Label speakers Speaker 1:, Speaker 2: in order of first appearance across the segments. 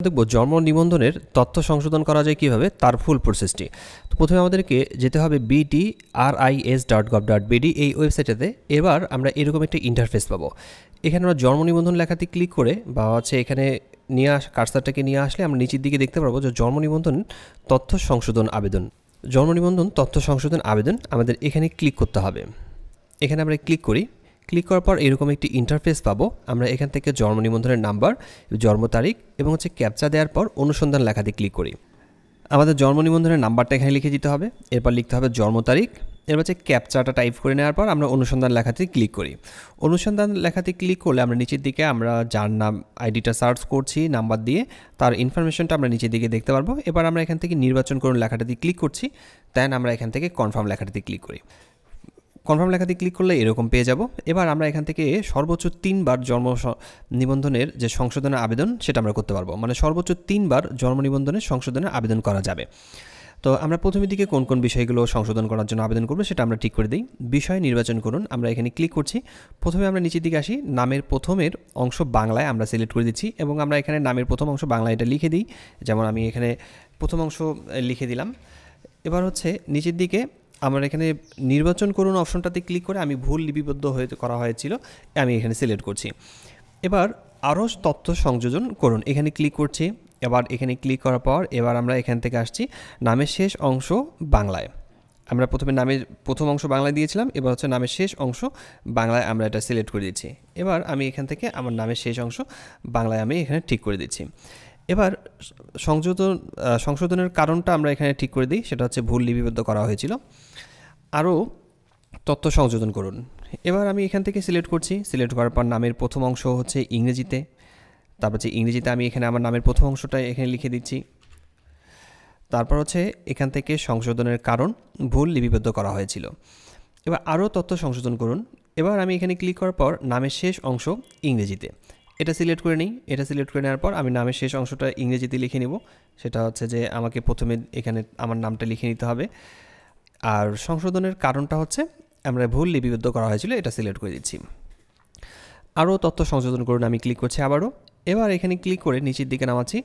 Speaker 1: দেখব জন্ম নিবন্ধনের তথ্য সংশোধন করা যায় কীভাবে তার ফুল প্রসেসটি। তো প্রথমে আমাদেরকে যেতে হবে btris.gov.bd এই ওয়েবসাইটেতে। এবার আমরা এরকম একটা ইন্টারফেস পাবো। এখানে আমরা জন্ম নিবন্ধন লেখাতে ক্লিক করে বা এখানে কার্সারটাকে নিয়ে আসলে আমরা নিচের দিকে দেখতে পারবো যে জন্ম নিবন্ধন তথ্য সংশোধন আবেদন। জন্ম নিবন্ধন তথ্য সংশোধন আবেদন আমাদের এখানে ক্লিক করতে হবে। এখানে আমরা ক্লিক করি। ক্লিক করার পর এরকম একটি ইন্টারফেস পাবো। আমরা এখান থেকে জন্ম নিবন্ধনের নাম্বার, জন্ম তারিখ এবং ক্যাপচা দেওয়ার পর অনুসন্ধান লেখাতে ক্লিক করি। আমাদের জন্ম নিবন্ধনের নাম্বারটা এখানে লিখে দিতে হবে। এরপর লিখতে হবে জন্ম তারিখ। এরপর ক্যাপচাটা টাইপ করে নেওয়ার পর আমরা অনুসন্ধান লেখাতে ক্লিক করি। অনুসন্ধান লেখাতে ক্লিক করলে আমরা নিচের দিকে আমরা যার নাম আইডিটা সার্চ করছি নাম্বার দিয়ে তার ইনফরমেশনটা আমরা নিচের দিকে দেখতে পারবো। এবার আমরা এখান থেকে নির্বাচন করুন লেখাটাতে ক্লিক করছি। দেন আমরা এখান থেকে কনফার্ম লেখাটাতে ক্লিক করি। কনফার্ম লেখাতে ক্লিক করলে এরকম পেয়ে যাব। এবার আমরা এখান থেকে সর্বোচ্চ 3 বার জন্ম নিবন্ধনের যে সংশোধনের আবেদন সেটা আমরা করতে পারবো। মানে সর্বোচ্চ 3 বার জন্ম নিবন্ধনের সংশোধনের আবেদন করা যাবে। তো আমরা প্রথমের দিকে কোন কোন বিষয়গুলো সংশোধন করার জন্য আবেদন করবো সেটা আমরা ঠিক করে দিই। বিষয় নির্বাচন করুন, আমরা এখানে ক্লিক করছি। প্রথমে আমরা নিচের দিকে আসি, নামের প্রথমের অংশ বাংলায় আমরা সিলেক্ট করে দিচ্ছি এবং আমরা এখানে নামের প্রথম অংশ বাংলায় এটা লিখে দিই। যেমন আমি এখানে প্রথম অংশ লিখে দিলাম। এবার নিচের দিকে আমরা এখানে নির্বাচন করুন অপশনটাতে ক্লিক করে আমি ভুল লিপিবদ্ধ করা হয়েছিল আমি এখানে সিলেক্ট করছি। এবার আরও তথ্য সংযোজন করুন, এখানে ক্লিক করছি। এবার এখানে ক্লিক করার পর এবার আমরা এখান থেকে আসছি নামের শেষ অংশ বাংলায়। আমরা প্রথমে নামের প্রথম অংশ বাংলায় দিয়েছিলাম, এবার নামের শেষ অংশ বাংলায় আমরা এটা সিলেক্ট করে দিচ্ছি। এবার আমি এখান থেকে আমার নামের শেষ অংশ বাংলায় আমি এখানে ঠিক করে দিচ্ছি। এবার সংশোধনের কারণটা আমরা এখানে ঠিক করে দিই, সেটা ভুল লিপিবদ্ধ করা হয়েছিল। আরও তথ্য সংযোজন করুন। এবার আমি এখান থেকে সিলেক্ট করছি। সিলেক্ট করার পর নামের প্রথম অংশ ইংরেজিতে, তারপর ইংরেজিতে আমি এখানে আমার নামের প্রথম অংশটা এখানে লিখে দিচ্ছি। তারপর এখান থেকে সংশোধনের কারণ ভুল লিপিবদ্ধ করা হয়েছিল। এবার আরও তথ্য সংশোধন করুন। এবার আমি এখানে ক্লিক করার পর নামের শেষ অংশ ইংরেজিতে এটা সিলেক্ট করে নিই। এটা সিলেক্ট করে নেওয়ার পর আমি নামের শেষ অংশটা ইংরেজিতে লিখে নেব। সেটা যে আমাকে প্রথমে এখানে আমার নামটা লিখে নিতে হবে। আর সংশোধনের কারণটা আমরা ভুল লিপিবদ্ধ করা হয়েছিল এটা সিলেক্ট করে দিচ্ছি। আরও তথ্য সংশোধন করুন, আমি ক্লিক করছি আবারও। এবার এখানে ক্লিক করে নিচের দিকে নামাচ্ছি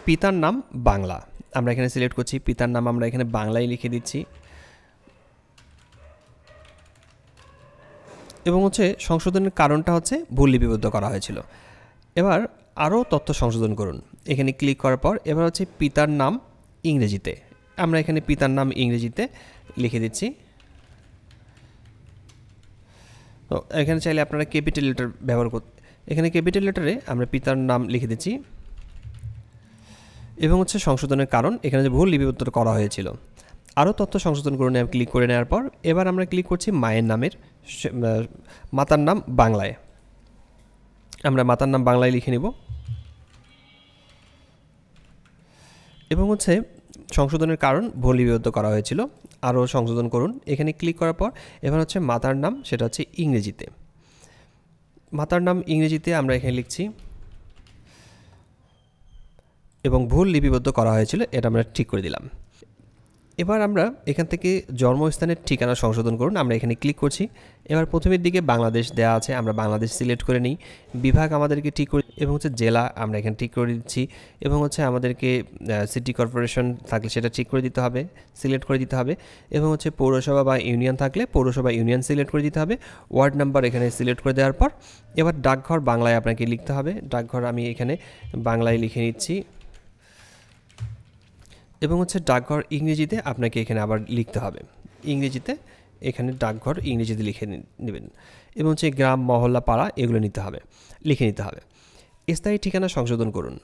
Speaker 1: পিতার নাম বাংলা, আমরা এখানে সিলেক্ট করছি। পিতার নাম আমরা এখানে বাংলায় লিখে দিচ্ছি এবং সংশোধনের কারণটা ভুল লিপিবদ্ধ করা হয়েছিল। এবার আরও তথ্য সংশোধন করুন, এখানে ক্লিক করার পর এবার পিতার নাম ইংরেজিতে, আমরা এখানে পিতার নাম ইংরেজিতে লিখে দিচ্ছি। তো এখানে চাইলে আপনারা ক্যাপিটাল লেটার ব্যবহার করতে, এখানে ক্যাপিটাল লেটারে আমরা পিতার নাম লিখে দিচ্ছি এবং সংশোধনের কারণ এখানে ভুল লিপিবদ্ধ করা হয়েছিল। আরও তথ্য সংশোধন করুন, ক্লিক করে নেওয়ার পর এবার আমরা ক্লিক করছি মায়ের নামের মাতার নাম বাংলায়, আমরা মাতার নাম বাংলায় লিখে নেব এবং সংশোধনের কারণ ভুল লিপিবদ্ধ করা হয়েছিল। আরও সংশোধন করুন, এখানে ক্লিক করার পর এবার মাতার নাম সেটা ইংরেজিতে, মাতার নাম ইংরেজিতে আমরা এখানে লিখছি এবং ভুল লিপিবদ্ধ করা হয়েছিল এটা আমরা ঠিক করে দিলাম। এবার আমরা এখান থেকে জন্মস্থানের ঠিকানা সংশোধন করুন, আমরা এখানে ক্লিক করছি। এবার প্রথমের দিকে বাংলাদেশ দেওয়া আছে, আমরা বাংলাদেশ সিলেক্ট করে নিই। বিভাগ আমাদেরকে ঠিক করে এবং জেলা আমরা এখানে ঠিক করে দিচ্ছি এবং আমাদেরকে সিটি কর্পোরেশন থাকলে সেটা ঠিক করে দিতে হবে, সিলেক্ট করে দিতে হবে এবং পৌরসভা বা ইউনিয়ন থাকলে পৌরসভা ইউনিয়ন সিলেক্ট করে দিতে হবে। ওয়ার্ড নাম্বার এখানে সিলেক্ট করে দেওয়ার পর এবার ডাকঘর বাংলায় আপনাকে লিখতে হবে, ডাকঘর আমি এখানে বাংলায় লিখে নিচ্ছি এবং ডাকঘর ইংরেজিতে আপনাকে এখানে আবার লিখতে হবে, ইংরেজিতে এখানে ডাকঘর ইংরেজিতে লিখে নেবেন এবং গ্রাম মহল্লা পাড়া এগুলো লিখে নিতে হবে। স্থায়ী ঠিকানা সংশোধন করুন।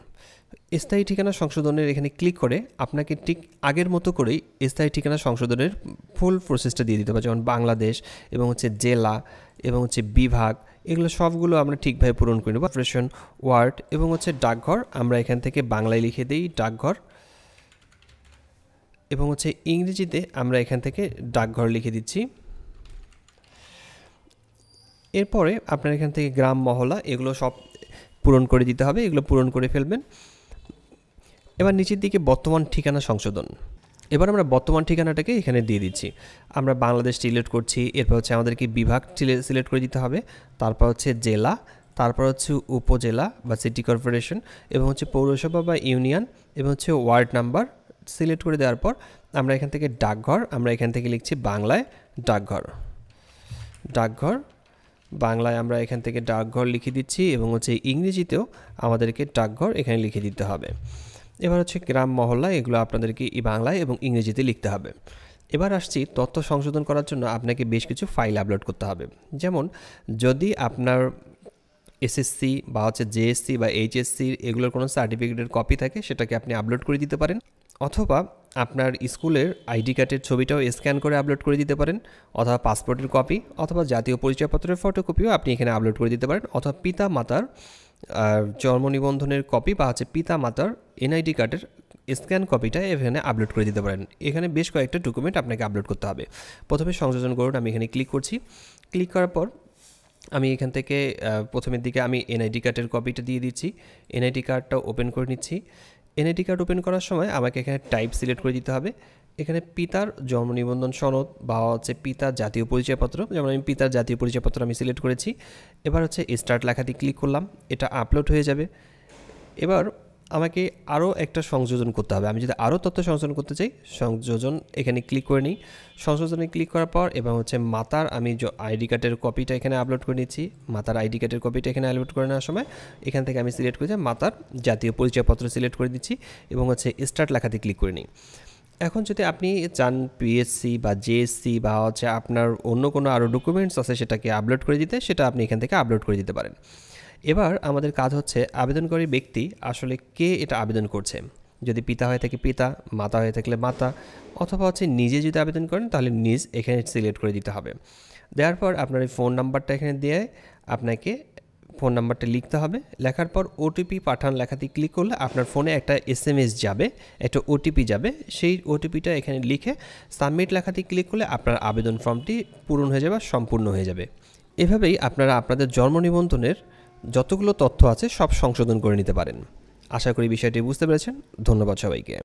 Speaker 1: স্থায়ী ঠিকানা সংশোধনের এখানে ক্লিক করে আপনাকে ঠিক আগের মতো করেই স্থায়ী ঠিকানা সংশোধনের ফুল প্রসেসটা দিয়ে দিতে হবে, যেমন বাংলাদেশ এবং জেলা এবং বিভাগ এগুলো সবগুলো আমরা ঠিকভাবে পূরণ করে নেব। কর্পোরেশন, ওয়ার্ড এবং ডাকঘর আমরা এখান থেকে বাংলায় লিখে দিই ডাকঘর এবং ইংরেজিতে আমরা এখান থেকে ডাকঘর লিখে দিচ্ছি। এরপরে আপনার এখান থেকে গ্রাম মহল্লা এগুলো সব পূরণ করে দিতে হবে, এগুলো পূরণ করে ফেলবেন। এবার নিচের দিকে বর্তমান ঠিকানা সংশোধন, এবার আমরা বর্তমান ঠিকানাটাকে এখানে দিয়ে দিচ্ছি। আমরা বাংলাদেশ সিলেক্ট করছি, এরপর আমাদেরকে বিভাগ সিলেক্ট করে দিতে হবে, তারপর জেলা, তারপর হচ্ছে উপজেলা বা সিটি কর্পোরেশন, এবং হচ্ছে পৌরসভা বা ইউনিয়ন, এবং হচ্ছে ওয়ার্ড নাম্বার সিলেক্ট করে দেওয়ার পর আমরা এখান থেকে ডাকঘর, আমরা এখান থেকে লিখছি বাংলায় ডাকঘর। ডাকঘর বাংলায় আমরা এখান থেকে ডাকঘর লিখে দিচ্ছি, এবং হচ্ছে ইংরেজিতেও আমাদেরকে ডাকঘর এখানে লিখে দিতে হবে। এবার হচ্ছে গ্রাম মহল্লা, এগুলো আপনাদেরকে বাংলায় এবং ইংরেজিতে লিখতে হবে। এবার আসছি তথ্য সংশোধন করার জন্য আপনাকে বেশ কিছু ফাইল আপলোড করতে হবে। যেমন যদি আপনার এসএসসি বা হচ্ছে জেএসসি বা এইচএসসি এগুলোর কোনো সার্টিফিকেটের কপি থাকে, সেটাকে আপনি আপলোড করে দিতে পারেন, অথবা আপনার স্কুলের আইডি কার্ডের ছবিটাও স্ক্যান করে আপলোড করে দিতে পারেন, অথবা পাসপোর্টের কপি অথবা জাতীয় পরিচয়পত্রের ফটোকপিও আপনি এখানে আপলোড করে দিতে পারেন, অথবা পিতা মাতার জন্ম নিবন্ধনের কপি বা হচ্ছে পিতা মাতার এনআইডি কার্ডের স্ক্যান কপিটা এখানে আপলোড করে দিতে পারেন। এখানে বেশ কয়েকটা ডকুমেন্ট আপনাকে আপলোড করতে হবে। প্রথমে সংযোজন করুন, আমি এখানে ক্লিক করছি। ক্লিক করার পর আমি এখান থেকে প্রথমের দিকে আমি এনআইডি কার্ডের কপিটা দিয়ে দিচ্ছি। এনআইডি কার্ডটা ওপেন করে নিচ্ছি। এনআইডি কার্ড ওপেন করার সময় আমাকে এখানে টাইপ সিলেক্ট করে দিতে হবে। এখানে পিতার জন্ম নিবন্ধন সনদ বা হচ্ছে পিতার জাতীয় পরিচয়পত্র, যেমন আমি পিতার জাতীয় পরিচয়পত্র আমি সিলেক্ট করেছি। এবার হচ্ছে স্টার্ট লেখাটি ক্লিক করলাম, এটা আপলোড হয়ে যাবে। এবার আমাকে আরও একটা সংযোজন করতে হবে। আমি যদি আরও তথ্য সংযোজন করতে চাই, সংযোজন এখানে ক্লিক করে নিই। সংযোজনে ক্লিক করার পর এবং হচ্ছে মাতার আমি আইডি কার্ডের কপিটা এখানে আপলোড করে নিচ্ছি। মাতার আইডি কার্ডের কপিটা এখানে আপলোড করে নেওয়ার সময় এখান থেকে আমি সিলেক্ট করেছি মাতার জাতীয় পরিচয়পত্র সিলেক্ট করে দিচ্ছি, এবং হচ্ছে স্টার্ট লেখাতে ক্লিক করে নিই। এখন যদি আপনি চান পিএসসি বা জেএসসি বা হচ্ছে আপনার অন্য কোনো আরও ডকুমেন্টস আছে সেটাকে আপলোড করে দিতে, সেটা আপনি এখান থেকে আপলোড করে দিতে পারেন। এবার আমাদের কাজ হচ্ছে আবেদনকারী ব্যক্তি আসলে কে এটা আবেদন করছে। যদি পিতা হয়ে থাকে পিতা, মাতা হয়ে থাকলে মাতা, অথবা হচ্ছে নিজে যদি আবেদন করেন তাহলে নিজ এখানে সিলেক্ট করে দিতে হবে। দেওয়ার পর আপনার এই ফোন নাম্বারটা এখানে দিয়ে আপনাকে ফোন নাম্বারটা লিখতে হবে। লেখার পর ওটিপি পাঠান লেখাতে ক্লিক করলে আপনার ফোনে একটা এসএমএস যাবে, একটা ওটিপি যাবে। সেই ওটিপিটা এখানে লিখে সাবমিট লেখাতে ক্লিক করলে আপনার আবেদন ফর্মটি পূরণ হয়ে যাবে, সম্পূর্ণ হয়ে যাবে। এভাবেই আপনারা আপনাদের জন্ম নিবন্ধনের যতগুলো তথ্য আছে সব সংশোধন করে নিতে পারেন। আশা করি বিষয়টি বুঝতে পেরেছেন। ধন্যবাদ সবাইকে।